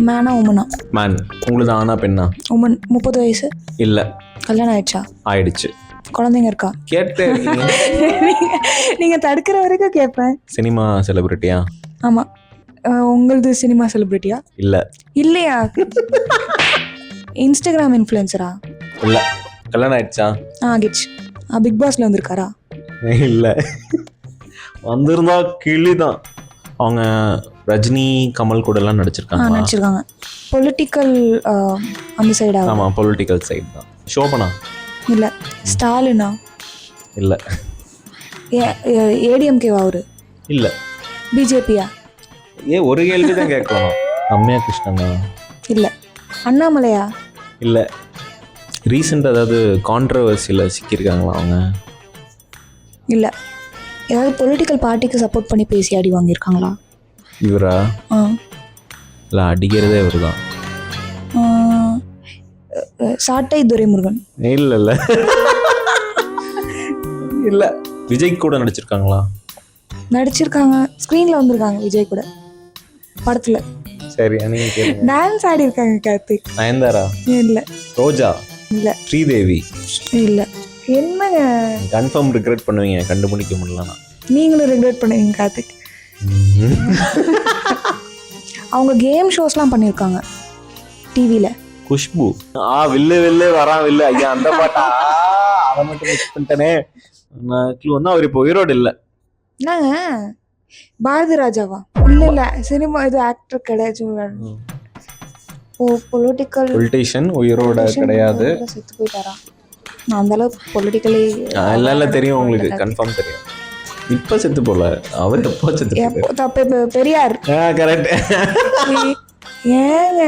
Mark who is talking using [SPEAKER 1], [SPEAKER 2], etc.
[SPEAKER 1] மேனா உமனா?
[SPEAKER 2] Man. உங்களுக்கு ஆனா பெண்ணா?
[SPEAKER 1] உமன். 30 வயசு?
[SPEAKER 2] இல்லை.
[SPEAKER 1] கல்யாணம் ஆயிடுச்சா?
[SPEAKER 2] ஆயிடுச்சு.
[SPEAKER 1] குழந்தைங்க இருக்கா?
[SPEAKER 2] கேட்டே இருக்கீங்க.
[SPEAKER 1] நீங்க தடுக்கிற வரைக்கும் கேட்பேன்.
[SPEAKER 2] சினிமா செலிபிரிட்டியா?
[SPEAKER 1] ஆமா. உங்களது சினிமா செலிபிரிட்டியா?
[SPEAKER 2] இல்லை.
[SPEAKER 1] இல்லையா? இன்ஸ்டாகிராம் இன்ஃப்ளூயன்சரா?
[SPEAKER 2] இல்லை. கல்யாணம் ஆயிடுச்சா?
[SPEAKER 1] ஆகிடுச்சு. பிக் பாஸ்ல வந்திருக்காரா?
[SPEAKER 2] இல்லை. வந்திருந்தா கிளிதான். அவங்க ரஜினி கமல் கூட எல்லாம் நடிச்சிருக்காங்க.
[SPEAKER 1] நடிச்சிருக்காங்க. பொலிட்டிக்கல் அந்த சைடா?
[SPEAKER 2] ஆமாம், பொலிட்டிக்கல் சைடு தான். ஷோபனா?
[SPEAKER 1] இல்லை. ஸ்டாலினா?
[SPEAKER 2] இல்லை.
[SPEAKER 1] ஏடிஎம்கேவா அவரு?
[SPEAKER 2] இல்லை.
[SPEAKER 1] பிஜேபியா?
[SPEAKER 2] ஒரு கேள்வி தான் கேட்கணும். ரம்யா கிருஷ்ணனா?
[SPEAKER 1] இல்லை. அண்ணாமலையா?
[SPEAKER 2] இல்லை. ரீசெண்டாக ஏதாவது கான்ட்ரவர்சியில் சிக்கியிருக்காங்களா அவங்க?
[SPEAKER 1] இல்லை. ஏதாவது பொலிட்டிக்கல் பார்ட்டிக்கு சப்போர்ட் பண்ணி பேசி அடி வாங்கியிருக்காங்களா?
[SPEAKER 2] இவரா? இல்லை, அடிக்கிறதே இவர் தான்.
[SPEAKER 1] சாட்டை துரைமுருகன்?
[SPEAKER 2] இல்லை இல்லை இல்லை. விஜய் கூட நடிச்சிருக்காங்களா?
[SPEAKER 1] நடிச்சிருக்காங்க. ஸ்க்ரீனில் வந்திருக்காங்க விஜய் கூட படத்தில்.
[SPEAKER 2] சரி, நீங்கள் கேளுங்க.
[SPEAKER 1] டான்ஸ் ஆடி இருக்காங்க. கார்த்திக்?
[SPEAKER 2] நயன்தாரா?
[SPEAKER 1] இல்லை.
[SPEAKER 2] ரோஜா?
[SPEAKER 1] இல்லை.
[SPEAKER 2] ஸ்ரீதேவி?
[SPEAKER 1] இல்லை. என்னங்க
[SPEAKER 2] கன்ஃபார்ம் ரிக்ரெட் பண்ணுவீங்க கண்டுபிடிக்க முடியலன்னா.
[SPEAKER 1] நீங்களும் ரெகுலேட் பண்ணுவீங்க கார்த்திக். அவங்க கேம் ஷோஸ்லாம் பண்ணியிருக்காங்க டிவியில்.
[SPEAKER 2] குஷ்பு? வில்லு வில்லு வரான் வில்லு. ஐயா, அந்த பாட்டா? அதை மட்டும் மிஸ் பண்ணிட்டேனே. நான் அவர் இப்போ உயிரோடு இல்லை.
[SPEAKER 1] என்னங்க பாரதி ராஜாவா? இல்லை. சினிமா இது ஆக்டர் கிடையாது.
[SPEAKER 2] பொலிட்டிஷியன் உயிரோட கிடையாது.
[SPEAKER 1] செத்து போயிட்டாரா? நான் அந்த அளவுக்கு பொலிட்டிக்கலி
[SPEAKER 2] எல்லாம் தெரியும் உங்களுக்கு, கன்ஃபார்ம் தெரியும். இப்போ செத்து போல, அவர் எப்போ செத்து?
[SPEAKER 1] தப்பு. பெரியார்.
[SPEAKER 2] கரெக்ட்.
[SPEAKER 1] ஏங்க